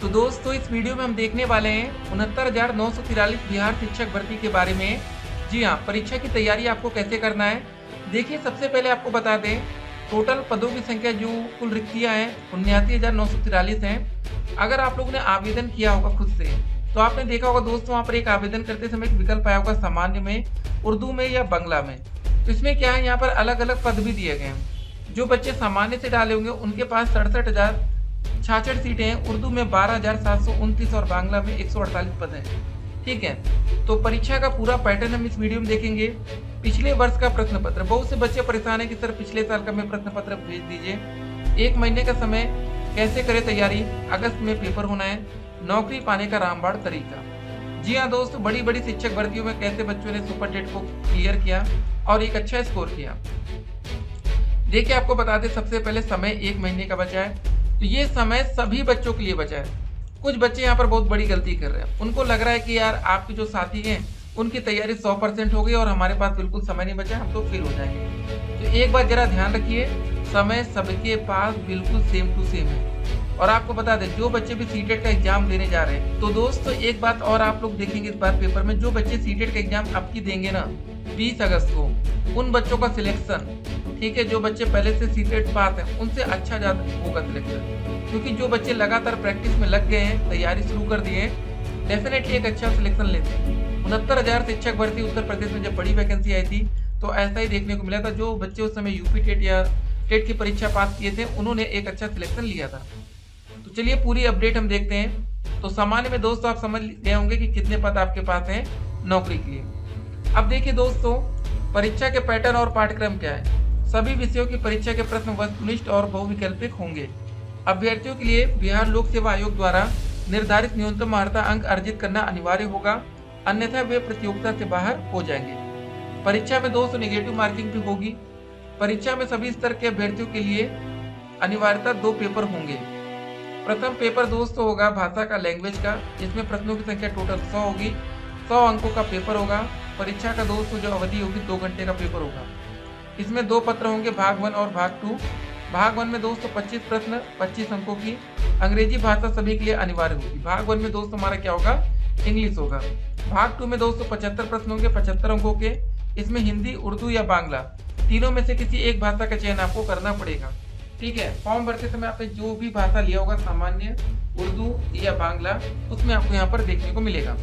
तो दोस्तों इस वीडियो में हम देखने वाले हैं 69,943 बिहार शिक्षक भर्ती के बारे में। जी हाँ, परीक्षा की तैयारी आपको कैसे करना है। देखिए, सबसे पहले आपको बता दें, टोटल पदों की संख्या जो कुल रिक्तियां हैं 79,943 हैं। अगर आप लोगों ने आवेदन किया होगा खुद से, तो आपने देखा होगा दोस्तों, वहाँ पर एक आवेदन करते समय एक विकल्प आया होगा सामान्य में, उर्दू में या बांग्ला में। तो इसमें क्या है, यहाँ पर अलग अलग पद भी दिए गए हैं। जो बच्चे सामान्य से डाले होंगे उनके पास 67,066 सीटें हैं, उर्दू में 12,729 और बांग्ला में 148 पद हैं। ठीक है, तो परीक्षा का पूरा पैटर्न हम इस वीडियो में देखेंगे। पिछले वर्ष का प्रश्न पत्र, बहुत से बच्चे परेशान है कि सर पिछले साल का मैं प्रश्न पत्र भेज दीजिए। 1 महीने का समय, कैसे करें तैयारी, अगस्त में पेपर होना है, नौकरी पाने का रामबाण तरीका। जी हाँ दोस्तों, बड़ी बड़ी शिक्षक भर्तियों में कैसे बच्चों ने सुपर टेट को क्लियर किया और एक अच्छा स्कोर किया। देखिए, आपको बता दें, सबसे पहले समय 1 महीने का बचा है, तो ये समय सभी बच्चों के लिए बचा है। कुछ बच्चे यहाँ पर बहुत बड़ी गलती कर रहे हैं, उनको लग रहा है कि यार आपके जो साथी हैं उनकी तैयारी 100% हो गई और हमारे पास बिल्कुल समय नहीं बचा, हम तो फेल हो जाएंगे। तो एक बार जरा ध्यान रखिए, समय सबके पास बिल्कुल सेम टू सेम है। और आपको बता दें, जो बच्चे भी सीटेट का एग्जाम देने जा रहे हैं, तो दोस्तों एक बात और आप लोग देखेंगे इस बार पेपर में, जो बच्चे सीटेट का एग्जाम आपकी देंगे ना 20 अगस्त को, उन बच्चों का सिलेक्शन, ठीक है, जो बच्चे पहले से सीटेट पास हैं उनसे अच्छा ज्यादा होगा सिलेक्शन। क्योंकि जो बच्चे लगातार प्रैक्टिस में लग गए हैं, तैयारी शुरू कर दिए हैं, डेफिनेटली एक अच्छा सिलेक्शन लेते हैं। 69,000 शिक्षक भर्ती उत्तर प्रदेश में जब बड़ी वैकेंसी आई थी, तो ऐसा ही देखने को मिला था। जो बच्चे उस समय यूपी टेट या टेट की परीक्षा पास किए थे, उन्होंने एक अच्छा सिलेक्शन लिया था। तो चलिए पूरी अपडेट हम देखते हैं। तो सामान्य में दोस्तों आप समझ गए होंगे कि कितने पद आपके पास हैं नौकरी के लिए। अब देखिए दोस्तों, परीक्षा के पैटर्न और पाठ्यक्रम क्या है। सभी विषयों की परीक्षा के प्रश्न वस्तुनिष्ठ और बहुविकल्पिक होंगे। अभ्यर्थियों के लिए बिहार लोक सेवा आयोग द्वारा निर्धारित न्यूनतम अर्हता अंक अर्जित करना अनिवार्य होगा, अन्यथा वे प्रतियोगिता से बाहर हो जाएंगे। परीक्षा में दोस्तों नेगेटिव मार्किंग भी होगी। परीक्षा में सभी स्तर के अभ्यर्थियों के लिए अनिवार्यता 2 पेपर होंगे। प्रथम पेपर दोस्तों होगा भाषा का, लैंग्वेज का, जिसमें प्रश्नों की संख्या टोटल 100 होगी। 100 अंकों का पेपर होगा। परीक्षा का दोस्तों जो अवधि होगी 2 घंटे का पेपर होगा। इसमें 2 पत्र होंगे, भाग 1 और भाग 2। भाग 1 में दोस्तों 25 प्रश्न 25 अंकों की। अंग्रेजी भाषा सभी के लिए अनिवार्य होगी। भाग 1 में दोस्तों हमारा क्या होगा, इंग्लिश होगा। भाग 2 में दोस्तों 75 प्रश्न होंगे 75 अंकों के। इसमें हिंदी, उर्दू या बांग्ला, तीनों में से किसी एक भाषा का चयन आपको करना पड़ेगा। ठीक है, फॉर्म भरते समय आपने जो भी भाषा लिया होगा, सामान्य, उर्दू या बांग्ला, उसमें आपको यहाँ पर देखने को मिलेगा।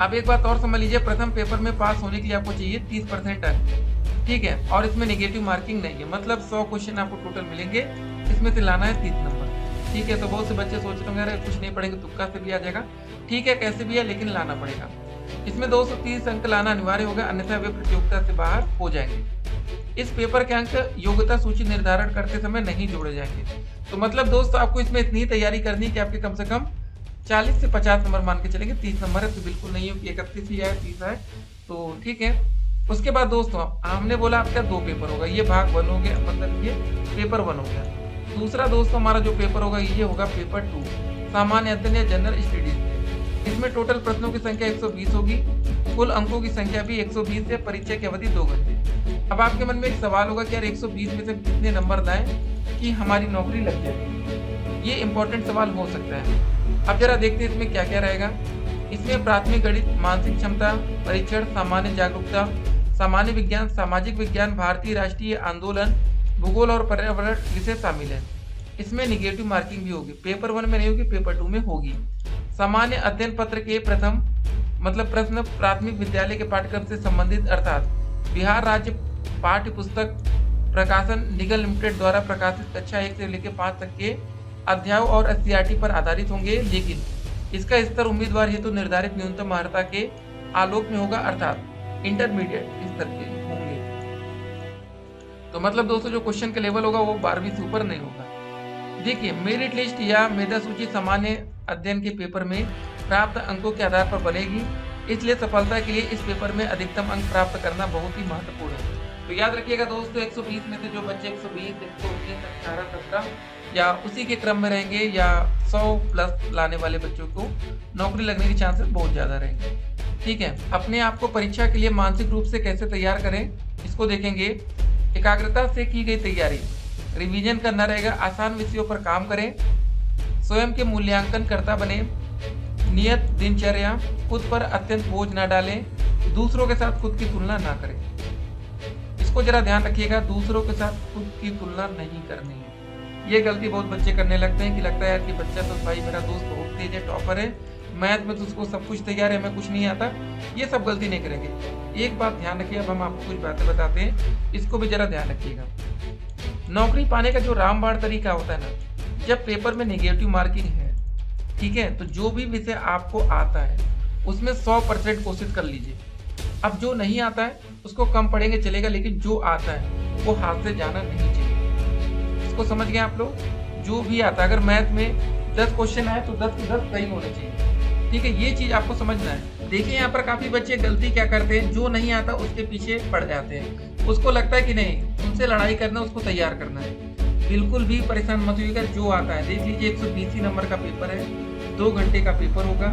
अब एक बात और समझ लीजिए, प्रथम पेपर में पास होने के लिए आपको चाहिए 30% अंक। ठीक है, और इसमें नेगेटिव मार्किंग नहीं है, मतलब 100 क्वेश्चन आपको टोटल मिलेंगे, इसमें से लाना है 30 नंबर। ठीक है, तो बहुत से बच्चे सोच रहे होंगे अरे कुछ नहीं पढ़ेंगे, तुक्का से भी आ जाएगा। ठीक है, कैसे भी है, लेकिन लाना पड़ेगा। इसमें 230 अंक लाना अनिवार्य होगा, अन्यथा वे प्रतियोगिता से बाहर हो जाएंगे। इस पेपर के अंक योग्यता सूची निर्धारण करते समय नहीं जोड़े जाएंगे। तो मतलब दोस्तों आपको इसमें इतनी तैयारी करनी है कि आपके कम से कम 40 से 50 नंबर मान के चलेंगे। 30 नंबर है तो बिल्कुल नहीं हो कि 31 ही है, 30 है, तो ठीक है। उसके बाद दोस्तों हमने बोला आपका 2 पेपर होगा, ये भाग 1 हो गया, मतलब ये पेपर 1 हो गया। दूसरा दोस्तों हमारा जो पेपर होगा ये होगा पेपर 2, सामान्य अध्ययन या जनरल स्टडीज। इसमें टोटल प्रश्नों की संख्या 120 होगी, कुल अंकों की संख्या भी 120 है। परीक्षा की अवधि 2 घंटे। अब आपके मन में एक सवाल होगा कि यार 120 में से कितने नंबर लाएं कि हमारी नौकरी लग जाए। ये इंपॉर्टेंट सवाल हो सकता है। अब जरा देखते हैं इसमें क्या क्या रहेगा। इसमें प्राथमिक गणित, मानसिक क्षमता परीक्षण, सामान्य जागरूकता, सामान्य विज्ञान, सामाजिक विज्ञान, भारतीय राष्ट्रीय आंदोलन, भूगोल और पर्यावरण विषय शामिल है। इसमें निगेटिव मार्किंग भी होगी। पेपर 1 में नहीं होगी, पेपर 2 में होगी। सामान्य अध्ययन पत्र के प्रथम मतलब प्रश्न प्राथमिक विद्यालय के पाठ्यक्रम से संबंधित, अर्थात बिहार राज्य पाठ्य पुस्तक प्रकाशन निगम लिमिटेड द्वारा प्रकाशित कक्षा 1 से लेकर 5 तक के अध्यायों और एससीईआरटी पर आधारित होंगे, लेकिन इसका स्तर उम्मीदवार हेतु निर्धारित न्यूनतम अर्हता के आलोक में होगा, अर्थात इंटरमीडिएट स्तर के होंगे। तो मतलब दोस्तों जो क्वेश्चन का लेवल होगा वो 12वीं से ऊपर नहीं होगा। देखिए, मेरिट लिस्ट या मेधा सूची सामान्य अध्ययन के पेपर में प्राप्त अंकों के आधार पर बनेगी, इसलिए सफलता के लिए इस पेपर में अधिकतम अंक प्राप्त करना बहुत ही महत्वपूर्ण है। तो याद रखिएगा दोस्तों, 120 में से जो बच्चे 120, 119, 18, 17 या उसी के क्रम में रहेंगे, या 100 प्लस लाने वाले बच्चों को नौकरी लगने के चांसेस बहुत ज़्यादा रहेंगे। ठीक है, अपने आप को परीक्षा के लिए मानसिक रूप से कैसे तैयार करें, इसको देखेंगे। एकाग्रता से की गई तैयारी, रिवीजन करना रहेगा, आसान विषयों पर काम करें, स्वयं के मूल्यांकनकर्ता बने, नियत दिनचर्या, खुद पर अत्यंत बोझ न डालें, दूसरों के साथ खुद की तुलना ना करें। इसको जरा ध्यान रखिएगा, दूसरों के साथ खुद की तुलना नहीं करनी है। ये गलती बहुत बच्चे करने लगते हैं कि लगता है यार कि बच्चा तो भाई मेरा दोस्त बहुत तेज है, टॉपर है, मैथ में तो उसको सब कुछ तैयार है, मैं कुछ नहीं आता। ये सब गलती नहीं करेंगे। एक बात ध्यान रखिए, अब हम आपको कुछ बातें बताते हैं, इसको भी जरा ध्यान रखिएगा। नौकरी पाने का जो रामबाण तरीका होता है ना, जब पेपर में नेगेटिव मार्किंग है, ठीक है, तो जो भी विषय आपको आता है उसमें 100% कोशिश कर लीजिए। अब जो नहीं आता है उसको कम पढ़ेंगे चलेगा, लेकिन जो आता है वो हाथ से जाना नहीं चाहिए। इसको समझ गए आप लोग? जो भी आता है, अगर मैथ में 10 क्वेश्चन आए तो 10 के 10 सही होने चाहिए, ठीक है, ये चीज आपको समझना है। देखिए यहाँ पर काफी बच्चे गलती क्या करते हैं, जो नहीं आता उसके पीछे पड़ जाते हैं। उसको लगता है कि नहीं, उनसे लड़ाई करना, उसको तैयार करना है। बिल्कुल भी परेशान मत होइएगा, जो आता है देख लीजिए। 120 नंबर का पेपर है, 2 घंटे का पेपर होगा।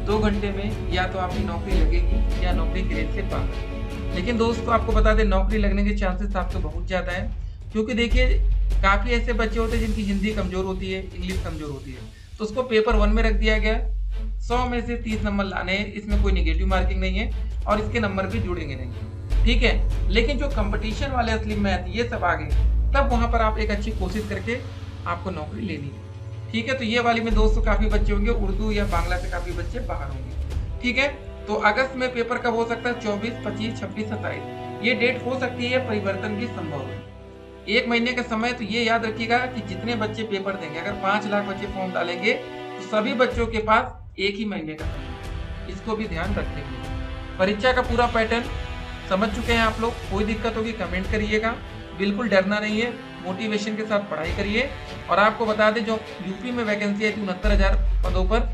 2 घंटे में या तो आपकी नौकरी लगेगी या नौकरी ग्रेड से बाहर। लेकिन दोस्तों आपको बता दें, नौकरी लगने के चांसेस आपके बहुत ज्यादा है, क्योंकि देखिए काफी ऐसे बच्चे होते हैं जिनकी हिंदी कमजोर होती है, इंग्लिश कमजोर होती है, तो उसको पेपर 1 में रख दिया गया। 100 में से 30 नंबर लाने हैं, इसमें कोई नेगेटिव मार्किंग नहीं है और इसके नंबर भी जुड़ेंगे नहीं, ठीक है। लेकिन जो कंपटीशन वाले असली मैथ ये सब आ गए, तब वहां पर आप एक अच्छी कोशिश करके आपको नौकरी लेनी है, ठीक है। तो ये वाली में दोस्तों काफी बच्चे होंगे, उर्दू या बांग्ला से काफी बच्चे बाहर होंगे, ठीक है। तो अगस्त में पेपर कब हो सकता है? 24, 25, 26, 27 ये डेट हो सकती है, परिवर्तन भी संभव है। 1 महीने का समय। तो ये याद रखिएगा कि जितने बच्चे पेपर देंगे, अगर 5 लाख बच्चे फॉर्म डालेंगे तो सभी बच्चों के पास 1 ही महीने का समय, इसको भी ध्यान रखेंगे। परीक्षा का पूरा पैटर्न समझ चुके हैं आप लोग? कोई दिक्कत होगी कमेंट करिएगा, बिल्कुल डरना नहीं है, मोटिवेशन के साथ पढ़ाई करिए। और आपको बता दें, जो यूपी में वैकेंसी है 69,000 पदों पर,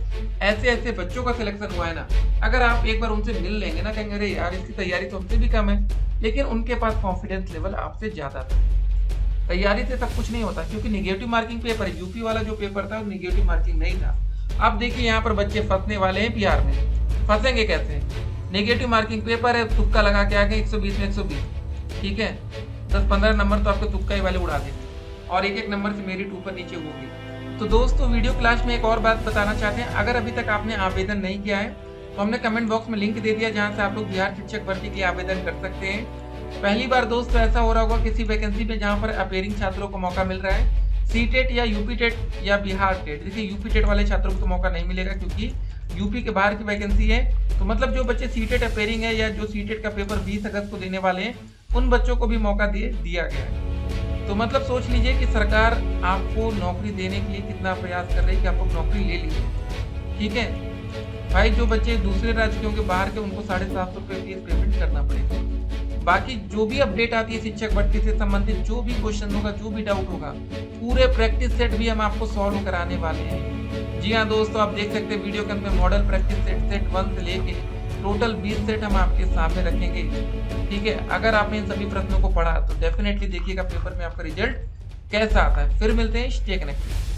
ऐसे बच्चों का सिलेक्शन हुआ है ना, अगर आप एक बार उनसे मिल लेंगे ना, कहेंगे अरे यार इसकी तैयारी तो हमसे भी कम है, लेकिन उनके पास कॉन्फिडेंस लेवल आपसे ज्यादा था। तैयारी से सब कुछ नहीं होता, क्योंकि निगेटिव मार्किंग पेपर है। यूपी वाला जो पेपर था वो निगेटिव मार्किंग नहीं था। अब देखिए यहाँ पर बच्चे फंसने वाले हैं बिहार में। फंसेंगे कैसे? नेगेटिव मार्किंग पेपर है, तुक्का लगा के आगे 120 में 120, ठीक है, 10-15 नंबर तो आपके तुक्का ही वाले उड़ा देंगे और एक नंबर से मेरिट ऊपर नीचे होगी। तो दोस्तों वीडियो क्लास में एक और बात बताना चाहते हैं, अगर अभी तक आपने आवेदन नहीं किया है तो हमने कमेंट बॉक्स में लिंक दे दिया, जहां से आप लोग बिहार शिक्षक भर्ती के लिए आवेदन कर सकते हैं। पहली बार दोस्तों ऐसा हो रहा होगा किसी वैकेंसी पे जहां पर अपेयरिंग छात्रों को मौका मिल रहा है, सी-टेट या यूपी टेट या बिहार टेट। देखिए यूपी टेट वाले छात्रों को तो मौका नहीं मिलेगा, क्योंकि यूपी के बाहर की वैकेंसी है। तो मतलब जो बच्चे सी-टेट अपेयरिंग है या जो सी-टेट का पेपर 20 अगस्त को देने वाले हैं, उन बच्चों को भी मौका दिया गया है। तो मतलब सोच लीजिए कि सरकार आपको नौकरी देने के लिए कितना प्रयास कर रही है कि आपको नौकरी ले लीजिए, ठीक है भाई। जो बच्चे दूसरे राज्य के होंगे, बाहर के, उनको 750 रुपये फीस पेमेंट करना पड़ेगा। बाकी जो भी अपडेट आती है शिक्षक भर्ती से संबंधित, जो भी क्वेश्चन होगा, जो भी डाउट होगा, पूरे प्रैक्टिस सेट भी हम आपको सॉल्व कराने वाले हैं। जी हाँ दोस्तों, आप देख सकते हैं वीडियो के अंदर मॉडल प्रैक्टिस सेट 1 से लेके टोटल 20 सेट हम आपके सामने रखेंगे, ठीक है। अगर आपने इन सभी प्रश्नों को पढ़ा तो डेफिनेटली देखिएगा पेपर में आपका रिजल्ट कैसा आता है। फिर मिलते हैं, स्टे कनेक्टेड।